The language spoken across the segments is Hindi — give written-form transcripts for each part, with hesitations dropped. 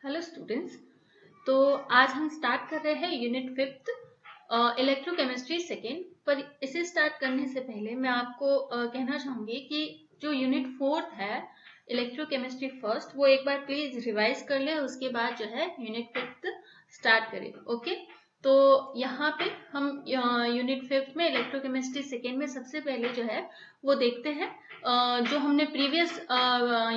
Hello students. तो आज हम स्टार्ट कर रहे हैं यूनिट 5th इलेक्ट्रोकेमिस्ट्री सेकेंड। पर इसे स्टार्ट करने से पहले मैं आपको कहना चाहूंगी कि जो यूनिट 4th है इलेक्ट्रोकेमिस्ट्री फर्स्ट, वो एक बार प्लीज रिवाइज कर ले, उसके बाद जो है यूनिट 5th स्टार्ट करें। ओके, तो यहाँ पे हम यूनिट 5th में इलेक्ट्रोकेमिस्ट्री सेकेंड में सबसे पहले जो है वो देखते हैं जो हमने प्रीवियस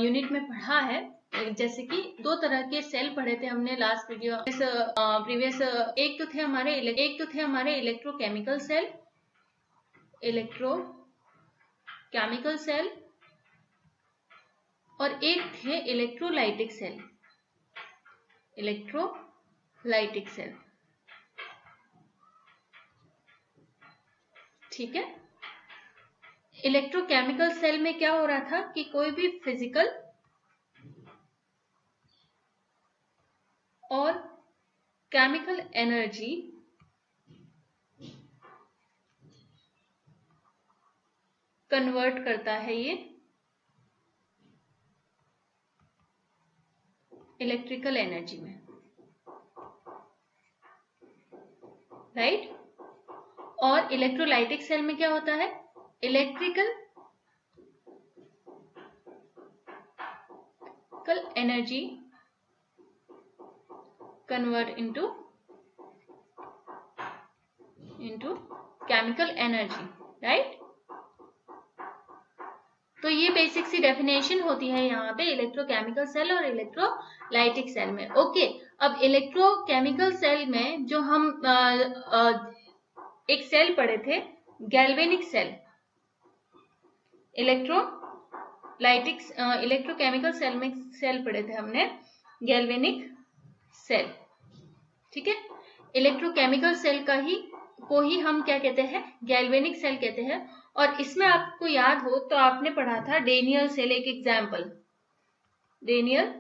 यूनिट में पढ़ा है। जैसे कि दो तरह के सेल पढ़े थे हमने लास्ट वीडियो इस प्रीवियस। एक तो थे हमारे इलेक्ट्रोकेमिकल सेल और एक थे इलेक्ट्रोलाइटिक सेल। ठीक है। इलेक्ट्रोकेमिकल सेल में क्या हो रहा था कि कोई भी फिजिकल और केमिकल एनर्जी कन्वर्ट करता है ये इलेक्ट्रिकल एनर्जी में, राइट। और इलेक्ट्रोलाइटिक सेल में क्या होता है, electrical energy convert into chemical energy, right. तो ये बेसिक सी डेफिनेशन होती है यहाँ पे इलेक्ट्रोकेमिकल सेल और इलेक्ट्रोलाइटिक सेल में। ओके, अब इलेक्ट्रोकेमिकल सेल में जो हम एक सेल पढ़े थे गैल्वेनिक सेल, इलेक्ट्रोकेमिकल सेल में सेल पढ़े थे हमने गैल्वेनिक सेल। ठीक है, इलेक्ट्रोकेमिकल सेल को ही हम क्या कहते हैं, गैल्वेनिक सेल कहते हैं। और इसमें आपको याद हो तो आपने पढ़ा था डेनियल सेल, एक एग्जाम्पल डेनियल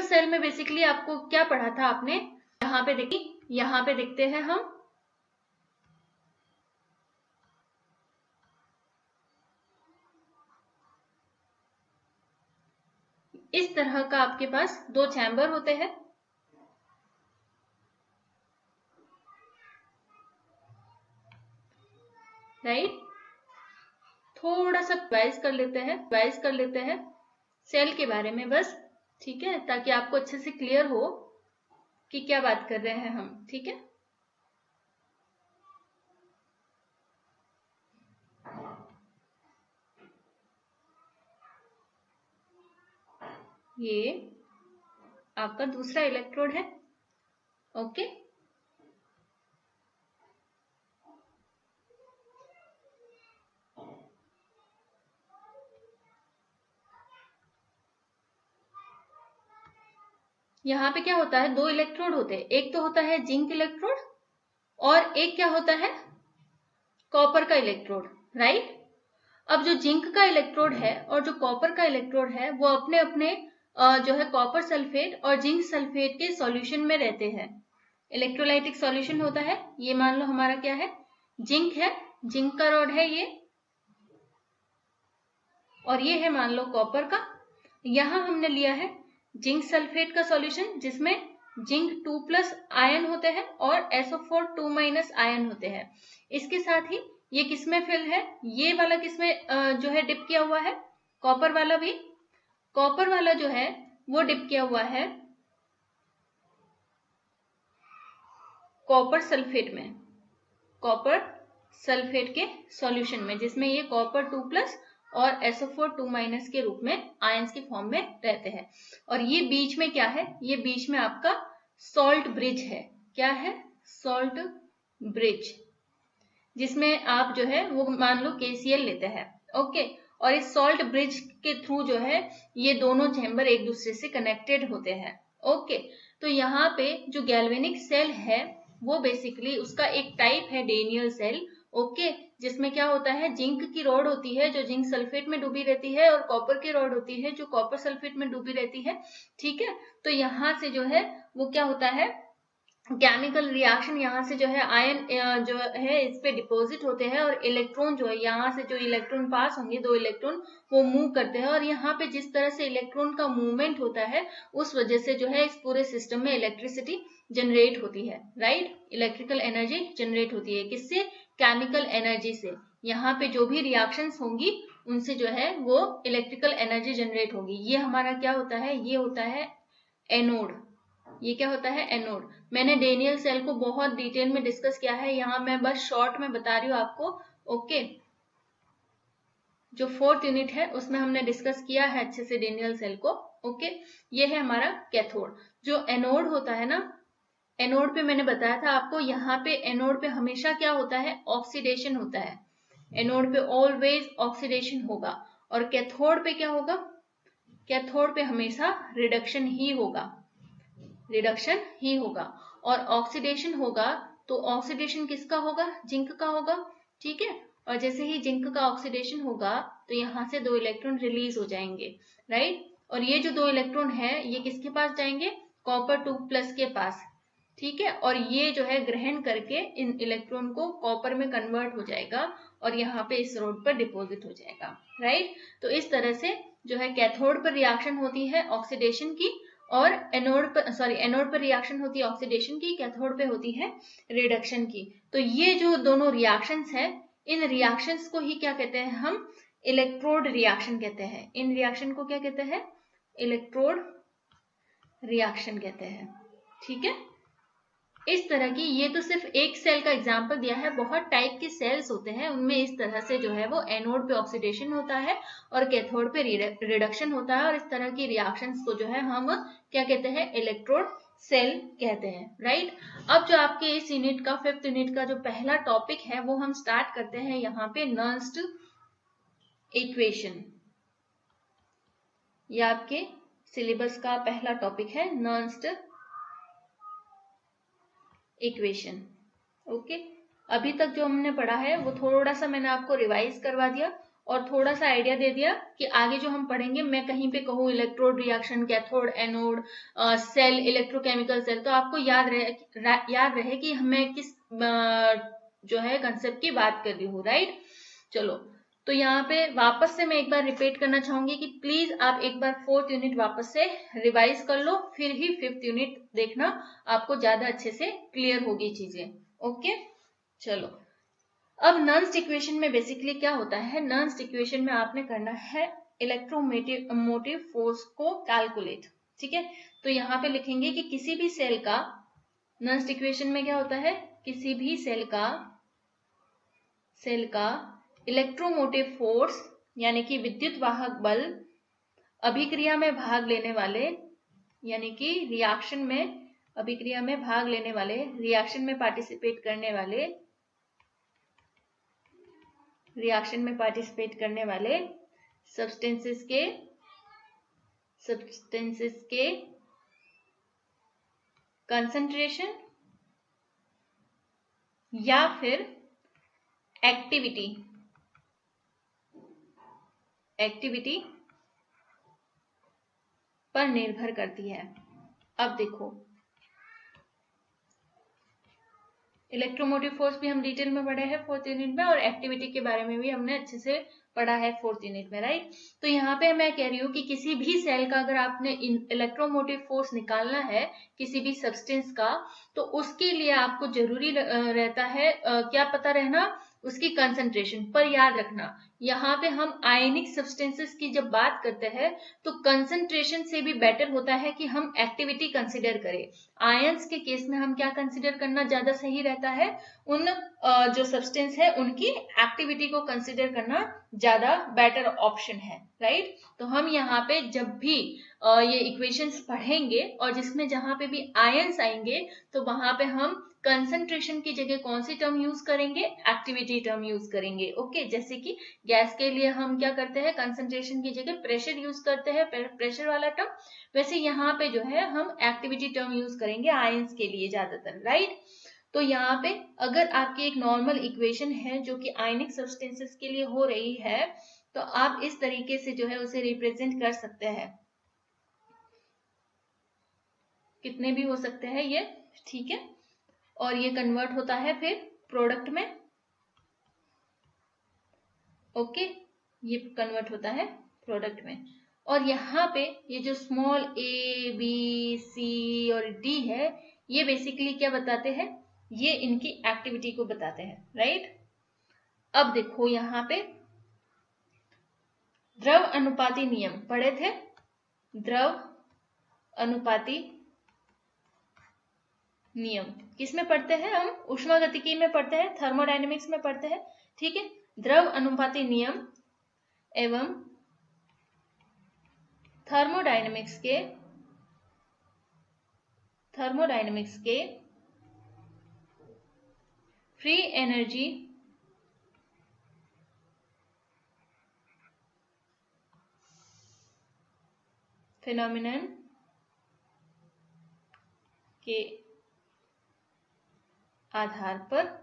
सेल में बेसिकली आपको क्या पढ़ा था आपने, यहाँ पे देखते हैं हम इस तरह का आपके पास दो चैम्बर होते हैं, राइट। थोड़ा सा रिवाइज कर लेते हैं सेल के बारे में बस, ठीक है, ताकि आपको अच्छे से क्लियर हो कि क्या बात कर रहे हैं हम। ठीक है, ये आपका दूसरा इलेक्ट्रोड है। ओके, यहाँ पे क्या होता है, दो इलेक्ट्रोड होते हैं, एक तो होता है जिंक इलेक्ट्रोड और एक क्या होता है, कॉपर का इलेक्ट्रोड, राइट। अब जो जिंक का इलेक्ट्रोड है और जो कॉपर का इलेक्ट्रोड है वो अपने अपने जो है कॉपर सल्फेट और जिंक सल्फेट के सॉल्यूशन में रहते हैं। इलेक्ट्रोलाइटिक सॉल्यूशन होता है, ये मान लो हमारा क्या है, जिंक है, जिंक का रॉड है ये, और ये है मान लो कॉपर का। यहां हमने लिया है जिंक सल्फेट का सॉल्यूशन जिसमें जिंक 2+ आयन होते हैं और SO4 2- आयन होते हैं। इसके साथ ही ये किसमें फिल है, ये वाला किसमें जो है डिप किया हुआ है, कॉपर वाला जो है वो डिप किया हुआ है कॉपर सल्फेट के सॉल्यूशन में, जिसमें ये कॉपर 2+ और SO4 2- के रूप में आयंस के फॉर्म में रहते हैं। और ये बीच में क्या है, ये बीच में आपका सॉल्ट ब्रिज है। क्या है, सॉल्ट ब्रिज, जिसमें आप जो है वो मान लो KCl लेते हैं। ओके, और इस सॉल्ट ब्रिज के थ्रू जो है ये दोनों चैम्बर एक दूसरे से कनेक्टेड होते हैं। ओके, तो यहाँ पे जो गैल्वेनिक सेल है वो बेसिकली उसका एक टाइप है डेनियल सेल। ओके, जिसमें क्या होता है, जिंक की रॉड होती है जो जिंक सल्फेट में डूबी रहती है और कॉपर की रॉड होती है जो कॉपर सल्फेट में डूबी रहती है। ठीक है, तो यहाँ से जो है वो क्या होता है, केमिकल रिएक्शन यहाँ से जो है आयन जो है इस पे डिपॉजिट होते हैं और इलेक्ट्रॉन जो है यहाँ से जो इलेक्ट्रॉन पास होंगे, 2 इलेक्ट्रॉन वो मूव करते हैं और यहाँ पे जिस तरह से इलेक्ट्रॉन का मूवमेंट होता है उस वजह से जो है इस पूरे सिस्टम में इलेक्ट्रिसिटी जनरेट होती है, राइट। इलेक्ट्रिकल एनर्जी जनरेट होती है किससे? केमिकल एनर्जी से। यहाँ पे जो भी रिएक्शंस होंगी उनसे जो है वो इलेक्ट्रिकल एनर्जी जनरेट होगी। ये हमारा क्या होता है? ये होता है एनोड। ये क्या होता है? एनोड। मैंने डेनियल सेल को बहुत डिटेल में डिस्कस किया है, यहाँ मैं बस शॉर्ट में बता रही हूँ आपको, ओके। जो 4th यूनिट है उसमें हमने डिस्कस किया है अच्छे से डेनियल सेल को, ओके। ये है हमारा कैथोड। जो एनोड होता है ना, एनोड पे मैंने बताया था आपको, यहाँ पे एनोड पे हमेशा क्या होता है? ऑक्सीडेशन होता है। एनोड पे ऑलवेज ऑक्सीडेशन होगा और कैथोड पे क्या होगा? कैथोड पे हमेशा रिडक्शन ही होगा, रिडक्शन ही होगा। और ऑक्सीडेशन होगा तो ऑक्सीडेशन किसका होगा? जिंक का होगा, ठीक है। और जैसे ही जिंक का ऑक्सीडेशन होगा तो यहाँ से 2 इलेक्ट्रॉन रिलीज हो जाएंगे, राइट। और ये जो 2 इलेक्ट्रॉन है ये किसके पास जाएंगे? कॉपर 2+ के पास, ठीक है। और ये जो है ग्रहण करके इन इलेक्ट्रॉन को कॉपर में कन्वर्ट हो जाएगा और यहाँ पे इस रोड पर डिपॉजिट हो जाएगा, राइट। तो इस तरह से जो है कैथोड पर रिएक्शन होती है ऑक्सीडेशन की और एनोड पर रिएक्शन होती है ऑक्सीडेशन की, कैथोड पे होती है रिडक्शन की। तो ये जो दोनों रिएक्शंस है, इन रिएक्शंस को ही क्या कहते हैं? हम इलेक्ट्रोड रिएक्शन कहते हैं। इन रिएक्शन को क्या कहते हैं? इलेक्ट्रोड रिएक्शन कहते हैं, ठीक है। इस तरह की, ये तो सिर्फ एक सेल का एग्जांपल दिया है, बहुत टाइप के सेल्स होते हैं उनमें इस तरह से जो है वो एनोड पे ऑक्सीडेशन होता है और कैथोड पे रिडक्शन होता है और इस तरह की रिएक्शंस को जो है हम क्या कहते हैं? इलेक्ट्रोड सेल कहते हैं, राइट। अब जो आपके इस यूनिट का 5th यूनिट का जो पहला टॉपिक है वो हम स्टार्ट करते हैं यहाँ पे नर्न्स्ट इक्वेशन। ये आपके सिलेबस का पहला टॉपिक है नर्न्स्ट इक्वेशन, ओके। अभी तक जो हमने पढ़ा है वो थोड़ा सा मैंने आपको रिवाइज करवा दिया और थोड़ा सा आइडिया दे दिया कि आगे जो हम पढ़ेंगे, मैं कहीं पे कहूँ electrode reaction, cathode, anode, cell, electrochemical cell, तो आपको याद रहे कि मैं किस जो है कंसेप्ट की बात कर रही हूँ, राइट। चलो, तो यहाँ पे वापस से मैं एक बार रिपीट करना चाहूंगी कि प्लीज आप एक बार 4th यूनिट वापस से रिवाइज कर लो, फिर ही 5th यूनिट देखना, आपको ज्यादा अच्छे से क्लियर होगी चीजें, ओके। चलो, अब नर्न्स्ट इक्वेशन में बेसिकली क्या होता है? नर्न्स्ट इक्वेशन में आपने करना है इलेक्ट्रोमोटिव फोर्स को कैलकुलेट, ठीक है। तो यहाँ पे लिखेंगे कि किसी भी सेल का, नर्न्स्ट इक्वेशन में क्या होता है? किसी भी सेल का इलेक्ट्रोमोटिव फोर्स यानी कि विद्युत वाहक बल अभिक्रिया में भाग लेने वाले, यानी कि रिएक्शन में, अभिक्रिया में भाग लेने वाले, रिएक्शन में पार्टिसिपेट करने वाले सब्सटेंसेस के कंसंट्रेशन या फिर एक्टिविटी पर निर्भर करती है। अब देखो, इलेक्ट्रोमोटिव फोर्स भी हम डिटेल में पढ़े हैं 4th यूनिट में और एक्टिविटी के बारे में भी हमने अच्छे से पढ़ा है 4th यूनिट में, राइट। तो यहाँ पे मैं कह रही हूँ कि किसी भी सेल का अगर आपने इलेक्ट्रोमोटिव फोर्स निकालना है किसी भी सब्सटेंस का, तो उसके लिए आपको जरूरी रहता है क्या पता रहना? उसकी कंसंट्रेशन। पर याद रखना, यहाँ पे हम आयनिक सब्सटेंसेस की जब बात करते हैं तो कंसंट्रेशन से भी बेटर होता है कि हम एक्टिविटी कंसिडर करें। आयंस के केस में हम क्या कंसिडर करना ज्यादा सही रहता है? उन जो सब्सटेंस है उनकी एक्टिविटी को कंसिडर करना ज्यादा बेटर ऑप्शन है, राइट। तो हम यहाँ पे जब भी ये इक्वेशंस पढ़ेंगे और जिसमें जहां पे भी आयंस आएंगे तो वहां पे हम कंसंट्रेशन की जगह कौन सी टर्म यूज करेंगे? एक्टिविटी टर्म यूज करेंगे, ओके। जैसे कि गैस के लिए हम क्या करते हैं? कंसंट्रेशन की जगह प्रेशर यूज करते हैं, प्रेशर वाला टर्म। वैसे यहाँ पे जो है हम एक्टिविटी टर्म यूज करेंगे आयंस के लिए ज्यादातर, राइट। तो यहाँ पे अगर आपकी एक नॉर्मल इक्वेशन है जो कि आयनिक सब्सटेंसेस के लिए हो रही है तो आप इस तरीके से जो है उसे रिप्रेजेंट कर सकते हैं। कितने भी हो सकते हैं ये, ठीक है। और ये कन्वर्ट होता है फिर प्रोडक्ट में। ओके, ये कन्वर्ट होता है प्रोडक्ट में। और यहाँ पे ये जो स्मॉल a b c और d है, ये बेसिकली क्या बताते हैं, ये इनकी एक्टिविटी को बताते हैं, राइट। अब देखो यहाँ पे द्रव अनुपाती नियम पढ़े थे, द्रव अनुपाती नियम किसमें पढ़ते हैं हम, ऊष्मागतिकी में पढ़ते हैं, थर्मोडायनेमिक्स में पढ़ते हैं, ठीक है। द्रव अनुपाती नियम एवं थर्मोडायनेमिक्स के फ्री एनर्जी फिनोमिनन के आधार पर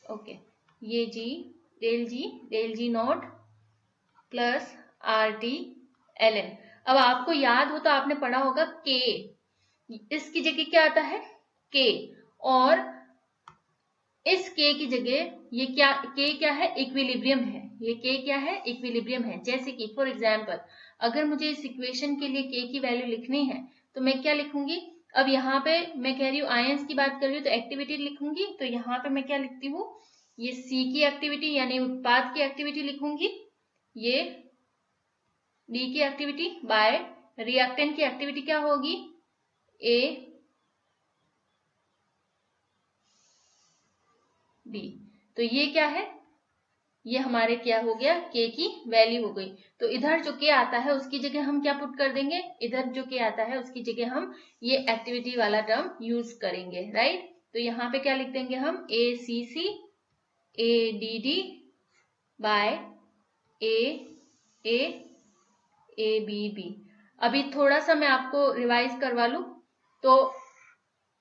ओके, ये del G naught plus RT ln। अब आपको याद हो तो आपने पढ़ा होगा K, इसकी जगह क्या आता है K, और इस K की जगह ये क्या, K क्या है, इक्विलिब्रियम है, ये K क्या है, इक्विलिब्रियम है। जैसे कि फॉर एग्जाम्पल अगर मुझे इस इक्वेशन के लिए K की वैल्यू लिखनी है तो मैं क्या लिखूंगी, अब यहाँ पे मैं कह रही हूँ आयंस की बात कर रही हूँ तो एक्टिविटी लिखूंगी, तो यहाँ पे मैं क्या लिखती हूँ, ये C की एक्टिविटी यानी उत्पाद की एक्टिविटी लिखूंगी, ये D की एक्टिविटी बाय रिएक्टेंट की एक्टिविटी क्या होगी, A D। तो ये क्या है, ये हमारे क्या हो गया, K की वैल्यू हो गई। तो इधर जो K आता है उसकी जगह हम क्या पुट कर देंगे, इधर जो K आता है उसकी जगह हम ये एक्टिविटी वाला टर्म यूज करेंगे, राइट। तो यहाँ पे क्या लिख देंगे हम, ACC ADD बाय ABB। अभी थोड़ा सा मैं आपको रिवाइज करवा लूं, तो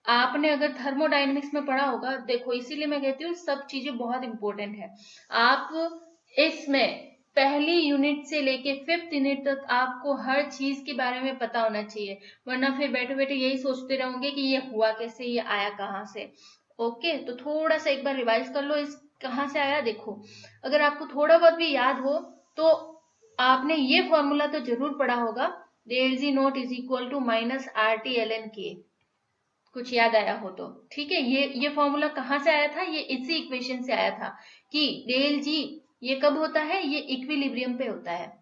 आपने अगर थर्मोडायनेमिक्स में पढ़ा होगा, देखो इसीलिए मैं कहती हूँ सब चीजें बहुत इंपॉर्टेंट है। आप इसमें पहली यूनिट से लेके 5th यूनिट तक आपको हर चीज के बारे में पता होना चाहिए, वरना फिर बैठे बैठे यही सोचते रहोगे कि ये हुआ कैसे, ये आया कहाँ से। ओके, तो थोड़ा सा एक बार रिवाइज कर लो, इस कहाँ से आया देखो। अगर आपको थोड़ा बहुत भी याद हो तो आपने ये फॉर्मूला तो जरूर पढ़ा होगा, del G naught is equal to minus RT ln K, कुछ याद आया हो तो ठीक है। ये फॉर्मूला कहाँ से आया था, ये इसी इक्वेशन से आया था कि डेल जी ये कब होता है, ये इक्विलिब्रियम पे होता है।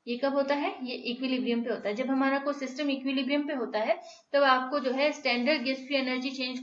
ये कब होता है, ये इक्विलिब्रियम पे होता है। जब हमारा कोई सिस्टम इक्विलिब्रियम पे होता है तब आपको जो है standard gas free energy change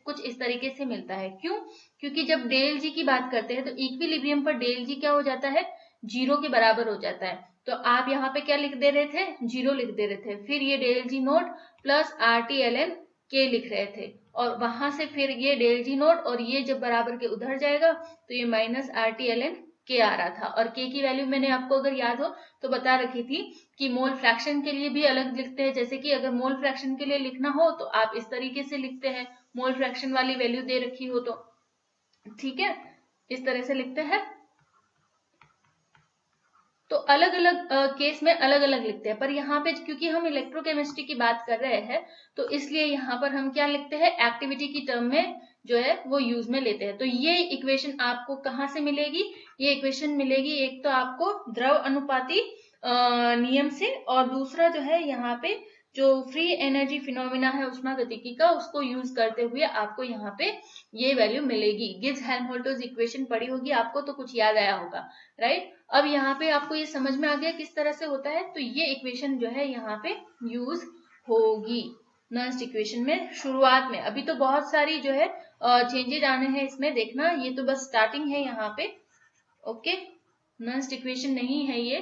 कुछ इस तरीके से मिलता है। क्यों, क्योंकि जब डेल जी की बात करते हैं तो इक्विलिब्रियम पर डेल जी क्या हो जाता है, 0 के बराबर हो जाता है। तो आप यहाँ पे क्या लिख दे रहे थे, 0 लिख दे रहे थे, फिर ये डेल जी note plus RT ln K लिख रहे थे, और वहां से फिर ये डेल जी नोट और ये जब बराबर के उधर जाएगा तो ये माइनस RT ln K आ रहा था। और K की वैल्यू मैंने आपको अगर याद हो तो बता रखी थी कि मोल फ्रैक्शन के लिए भी अलग लिखते हैं। जैसे कि अगर मोल फ्रैक्शन के लिए लिखना हो तो आप इस तरीके से लिखते हैं, मोल फ्रैक्शन वाली वैल्यू दे रखी हो तो, ठीक है, इस तरह से लिखते हैं। तो अलग अलग केस में अलग अलग लिखते हैं, पर यहाँ पे क्योंकि हम इलेक्ट्रोकेमिस्ट्री की बात कर रहे हैं तो इसलिए यहाँ पर हम क्या लिखते हैं, एक्टिविटी की टर्म में जो है वो यूज में लेते हैं। तो ये इक्वेशन आपको कहाँ से मिलेगी, ये इक्वेशन मिलेगी एक तो आपको द्रव अनुपाती नियम से, और दूसरा जो है यहाँ पे जो फ्री एनर्जी फिनोमिना है ऊष्मागतिकी का, उसको यूज करते हुए आपको यहाँ पे ये वैल्यू मिलेगी। गिब्स हेल्महोल्ट्ज इक्वेशन पढ़ी होगी आपको तो कुछ याद आया होगा, राइट। अब यहाँ पे आपको ये समझ में आ गया किस तरह से होता है, तो ये इक्वेशन जो है यहाँ पे यूज होगी नर्स्ट इक्वेशन में शुरुआत में। अभी तो बहुत सारी जो है चेंजेज आने हैं इसमें, देखना ये तो बस स्टार्टिंग है यहाँ पे। ओके, नर्स्ट इक्वेशन नहीं है ये,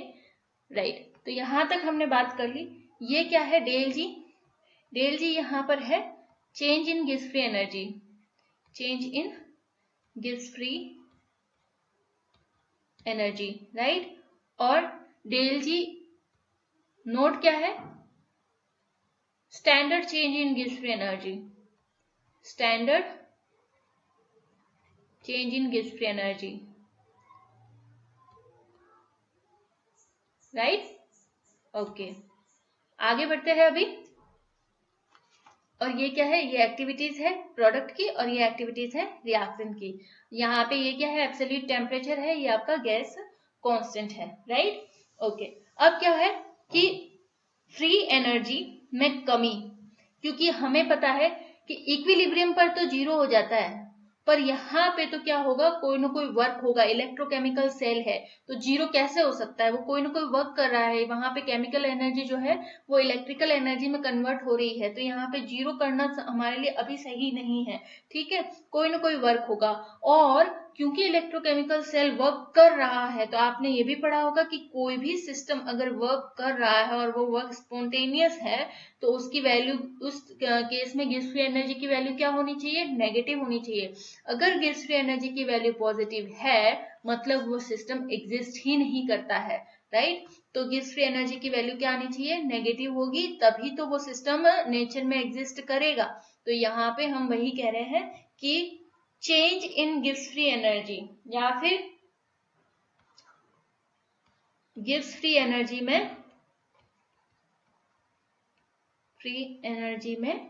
राइट। तो यहाँ तक हमने बात कर ली। ये क्या है, डेल जी, डेल जी यहाँ पर है change in Gibbs free energy, change in Gibbs free energy, right. और डेल जी नोट क्या है, standard change in Gibbs free energy, standard change in Gibbs free energy, right. Okay, आगे बढ़ते हैं अभी। और ये क्या है, ये एक्टिविटीज है प्रोडक्ट की और ये एक्टिविटीज है रिएक्शन की। यहाँ पे ये क्या है, एब्सोल्यूट टेम्परेचर है, ये आपका गैस कांस्टेंट है, राइट। ओके, अब क्या है कि फ्री एनर्जी में कमी, क्योंकि हमें पता है कि इक्विलिब्रियम पर तो जीरो हो जाता है, पर यहाँ पे तो क्या होगा, कोई ना कोई वर्क होगा। इलेक्ट्रोकेमिकल सेल है तो जीरो कैसे हो सकता है, वो कोई ना कोई वर्क कर रहा है, वहां पे केमिकल एनर्जी जो है वो इलेक्ट्रिकल एनर्जी में कन्वर्ट हो रही है, तो यहाँ पे जीरो करना हमारे लिए अभी सही नहीं है, ठीक है। कोई ना कोई वर्क होगा, और क्योंकि इलेक्ट्रोकेमिकल सेल वर्क कर रहा है, तो आपने ये भी पढ़ा होगा कि कोई भी सिस्टम अगर वर्क कर रहा है और वो वर्क स्पॉन्टेनियस है, तो उसकी वैल्यू, उस केस में गिब्स फ्री एनर्जी की वैल्यू क्या होनी चाहिए, नेगेटिव होनी चाहिए। अगर गिब्स फ्री एनर्जी की वैल्यू पॉजिटिव है, मतलब वो सिस्टम एग्जिस्ट ही नहीं करता है, राइट। तो गिब्स फ्री एनर्जी की वैल्यू क्या आनी चाहिए, नेगेटिव होगी, तभी तो वो सिस्टम नेचर में एग्जिस्ट करेगा। तो यहाँ पे हम वही कह रहे हैं कि change in Gibbs free energy, या फिर गिब्स फ्री एनर्जी में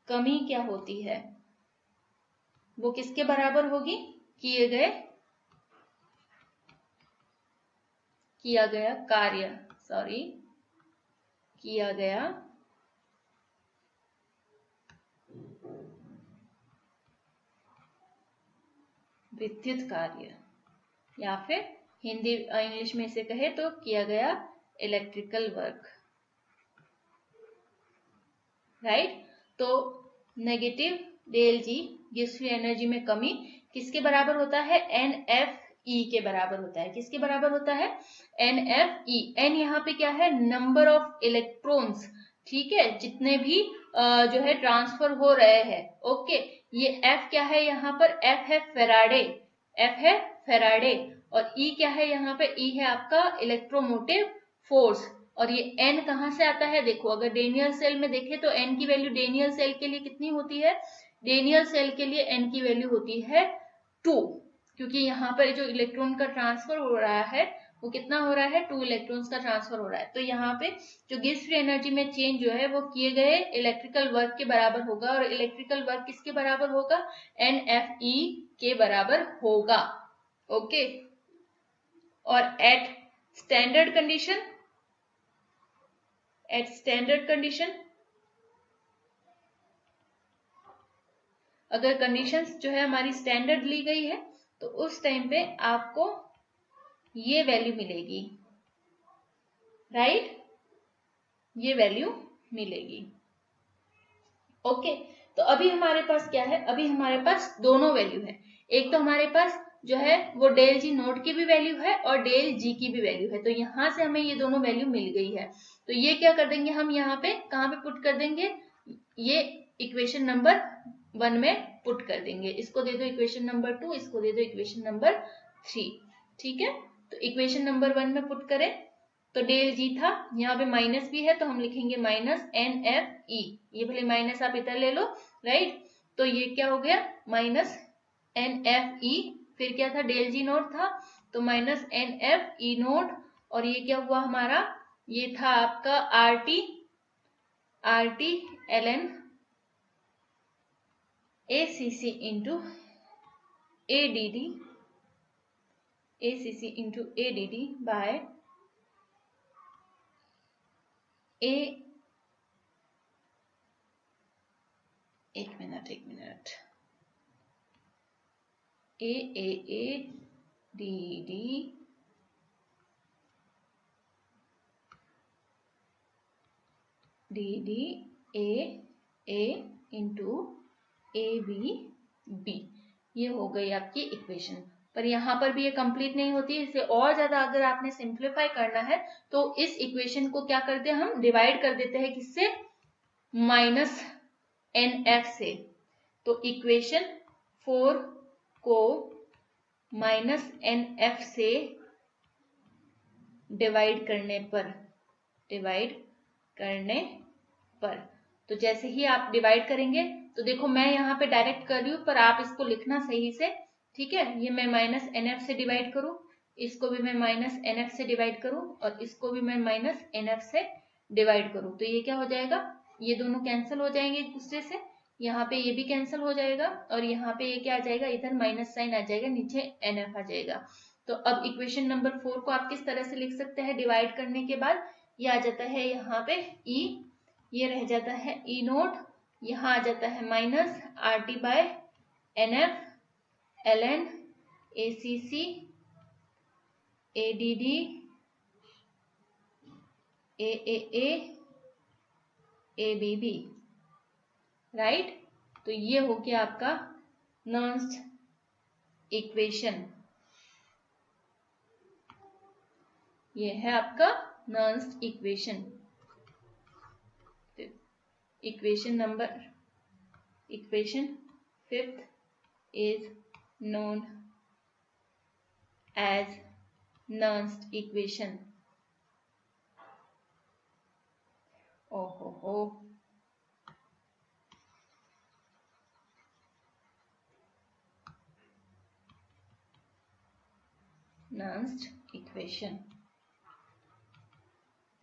कमी क्या होती है, वो किसके बराबर होगी, किया गया कार्य, किया गया विद्युत कार्य, या फिर हिंदी इंग्लिश में इसे कहे तो किया गया इलेक्ट्रिकल वर्क, राइट। तो नेगेटिव डेल जी गिब्स फ्री एनर्जी में कमी किसके बराबर होता है, NFE के बराबर होता है। किसके बराबर होता है, NFE। N यहाँ पे क्या है, नंबर ऑफ इलेक्ट्रॉन्स, ठीक है, जितने भी जो है ट्रांसफर हो रहे हैं। ओके, ये F क्या है, यहाँ पर F है फेराडे, और E क्या है, यहाँ पे E है आपका इलेक्ट्रोमोटिव फोर्स। और ये N कहाँ से आता है, देखो अगर डेनियल सेल में देखें तो N की वैल्यू डेनियल सेल के लिए कितनी होती है, डेनियल सेल के लिए N की वैल्यू होती है 2, क्योंकि यहाँ पर जो इलेक्ट्रॉन का ट्रांसफर हो रहा है वो कितना हो रहा है, 2 इलेक्ट्रॉन्स का ट्रांसफर हो रहा है। तो यहाँ पे जो गिब्स फ्री एनर्जी में चेंज जो है वो किए गए इलेक्ट्रिकल वर्क के बराबर होगा, और इलेक्ट्रिकल वर्क किसके बराबर होगा, NFE के बराबर होगा। ओके, और एट स्टैंडर्ड कंडीशन अगर कंडीशंस जो है हमारी स्टैंडर्ड ली गई है, तो उस टाइम पे आपको ये वैल्यू मिलेगी, राइट, ये वैल्यू मिलेगी। ओके, तो अभी हमारे पास क्या है, अभी हमारे पास दोनों वैल्यू है। एक तो हमारे पास जो है वो डेल जी नोट की भी वैल्यू है और डेल जी की भी वैल्यू है, तो यहां से हमें ये दोनों वैल्यू मिल गई है। तो ये क्या कर देंगे हम, यहाँ पे कहाँ पे पुट कर देंगे, ये इक्वेशन नंबर 1 में पुट कर देंगे। इसको दे दो इक्वेशन नंबर 2, इसको दे दो इक्वेशन नंबर 3, ठीक है। तो इक्वेशन नंबर 1 में पुट करें तो डेल जी था, यहाँ पे माइनस भी है तो हम लिखेंगे माइनस NFE, ये भले माइनस आप इधर ले लो, राइट। तो ये क्या हो गया, माइनस NFE, फिर क्या था, डेल जी नोट था, तो माइनस NFE नोट, और ये क्या हुआ हमारा, ये था आपका RT ln ACC into ADD by एक मिनट A इंटू ABB, ये हो गई आपकी इक्वेशन। पर यहाँ पर भी ये कंप्लीट नहीं होती है, इसे और ज्यादा अगर आपने सिंप्लीफाई करना है तो इस इक्वेशन को क्या करते हैं, हम डिवाइड कर देते हैं किससे, माइनस NF से। तो इक्वेशन 4 को माइनस NF से डिवाइड करने पर तो जैसे ही आप डिवाइड करेंगे, तो देखो मैं यहाँ पे डायरेक्ट कर रही हूँ, पर आप इसको लिखना सही से, ठीक है। ये मैं माइनस NF से डिवाइड करूँ इसको भी मैं माइनस NF से डिवाइड करूं और इसको भी मैं माइनस NF से डिवाइड करूं तो ये क्या हो जाएगा, ये दोनों कैंसिल हो जाएंगे एक दूसरे से, यहाँ पे ये भी कैंसिल हो जाएगा और यहाँ पे ये क्या आ जाएगा, इधर माइनस साइन आ जाएगा, नीचे NF आ जाएगा। तो अब इक्वेशन नंबर 4 को आप किस तरह से लिख सकते हैं, डिवाइड करने के बाद ये आ जाता है यहाँ पे E, ये रह जाता है E नोट, यहाँ आ जाता है minus RT by NF ln ACC ADD AAA ABB, right. तो ये हो गया आपका नर्स्ड इक्वेशन, ये है आपका nursed equation. Equation 5th is known as Nernst equation. Nernst equation,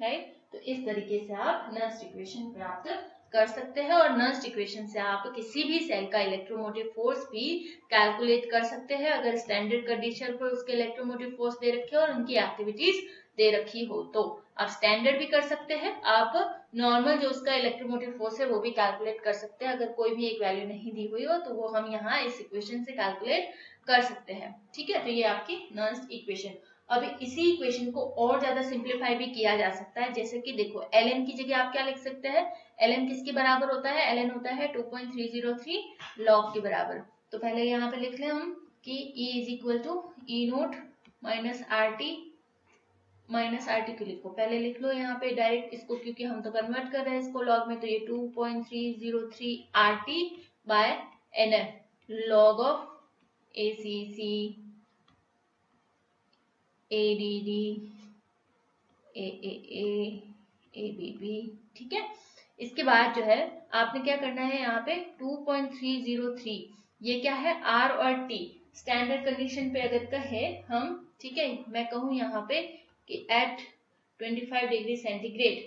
right. तो इस तरीके से आप नर्स्ड इक्वेशन प्राप्त कर सकते हैं और नर्स्ड इक्वेशन से आप किसी भी सेल का इलेक्ट्रोमोटिव फोर्स भी कैलकुलेट कर सकते हैं अगर स्टैंडर्ड कंडीशन पर उसके इलेक्ट्रोमोटिव फोर्स दे रखे हो और उनकी एक्टिविटीज दे रखी हो तो आप स्टैंडर्ड भी कर सकते हैं, आप नॉर्मल जो उसका इलेक्ट्रोमोटिव फोर्स है वो भी कैलकुलेट कर सकते हैं। अगर कोई भी एक वैल्यू नहीं दी हुई हो तो वो हम यहाँ इस इक्वेशन से कैलकुलेट कर सकते हैं, ठीक है। तो ये आपकी नर्स्ड इक्वेशन। अब इसी इक्वेशन को और ज्यादा सिंप्लीफाई भी किया जा सकता है, जैसे कि देखो ln की जगह आप क्या लिख सकते हैं, ln किसके बराबर होता है, ln होता है 2.303 log के बराबर। तो पहले यहाँ पे लिख लें हम कि E is equal to E naught minus RT को लिखो, पहले लिख लो यहाँ पे डायरेक्ट इसको, क्योंकि हम तो कन्वर्ट कर रहे हैं इसको लॉग में, तो ये 2.303 RT by NF log of ACC ADD AAA ABB, ठीक है। इसके बाद जो है आपने क्या करना है, यहाँ पे 2.303 ये क्या है, R और T स्टैंडर्ड कंडीशन पे अगर कहे हम, ठीक है, मैं कहूँ यहाँ पे कि एट 25 डिग्री सेंटीग्रेड,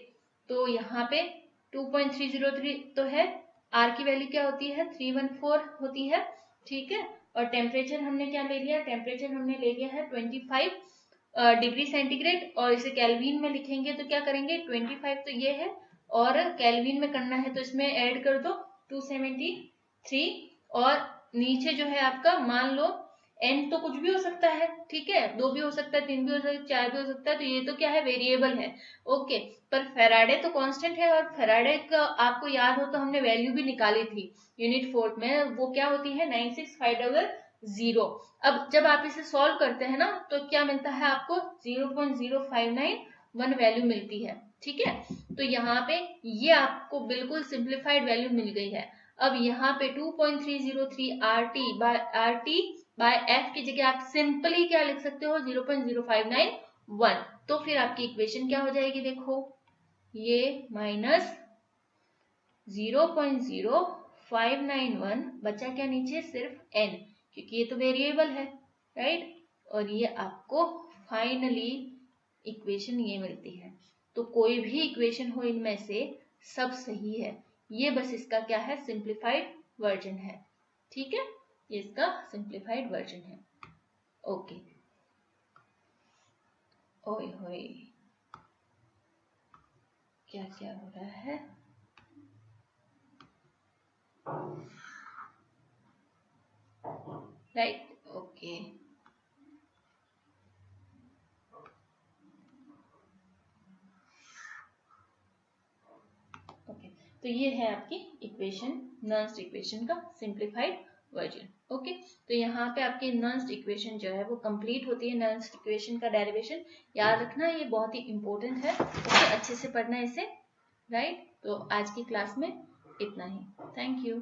तो यहाँ पे 2.303 तो है, R की वैल्यू क्या होती है 314 होती है, ठीक है। और टेम्परेचर हमने क्या ले लिया, टेम्परेचर हमने ले लिया है 25 डिग्री सेंटीग्रेड, और इसे केल्विन में लिखेंगे तो क्या करेंगे 25 तो ये है और केल्विन में करना है तो इसमें ऐड कर दो 273 और नीचे जो है आपका मान लो n तो कुछ भी हो सकता है, ठीक है, 2 भी हो सकता है, 3 भी हो सकता है, 4 भी हो सकता है, तो ये तो क्या है वेरिएबल है, ओके। पर फेराडे तो कांस्टेंट है और फेराडे का आपको याद हो तो हमने वैल्यू भी निकाली थी यूनिट 4 में, वो क्या होती है 96500। अब जब आप इसे सॉल्व करते हैं ना तो क्या मिलता है आपको 0.0591 वैल्यू मिलती है, ठीक है। तो यहाँ पे ये आपको बिल्कुल सिंप्लीफाइड वैल्यू मिल गई है। अब यहाँ पे 2.303 RT बाय F की जगह आप सिंपली क्या लिख सकते हो 0.0591, तो फिर आपकी इक्वेशन क्या हो जाएगी, देखो ये माइनस 0.0591 बचा क्या नीचे सिर्फ n, क्योंकि ये तो वेरिएबल है, राइट। और ये आपको फाइनली इक्वेशन ये मिलती है। तो कोई भी इक्वेशन हो इनमें से सब सही है, ये बस इसका क्या है सिंप्लीफाइड वर्जन है, ठीक है, ये इसका सिंप्लीफाइड वर्जन है, ओके। ओए होए क्या क्या हो रहा है, राइट, ओके। तो ये है आपकी इक्वेशन, नर्स्ड इक्वेशन का सिंप्लीफाइड वर्जन, ओके। तो यहाँ पे आपकी नर्स्ड इक्वेशन जो है वो कंप्लीट होती है, नर्स्ड इक्वेशन का डेरिवेशन याद रखना, ये बहुत ही इंपॉर्टेंट है, ओके, अच्छे से पढ़ना इसे, राइट। तो आज की क्लास में इतना ही, थैंक यू।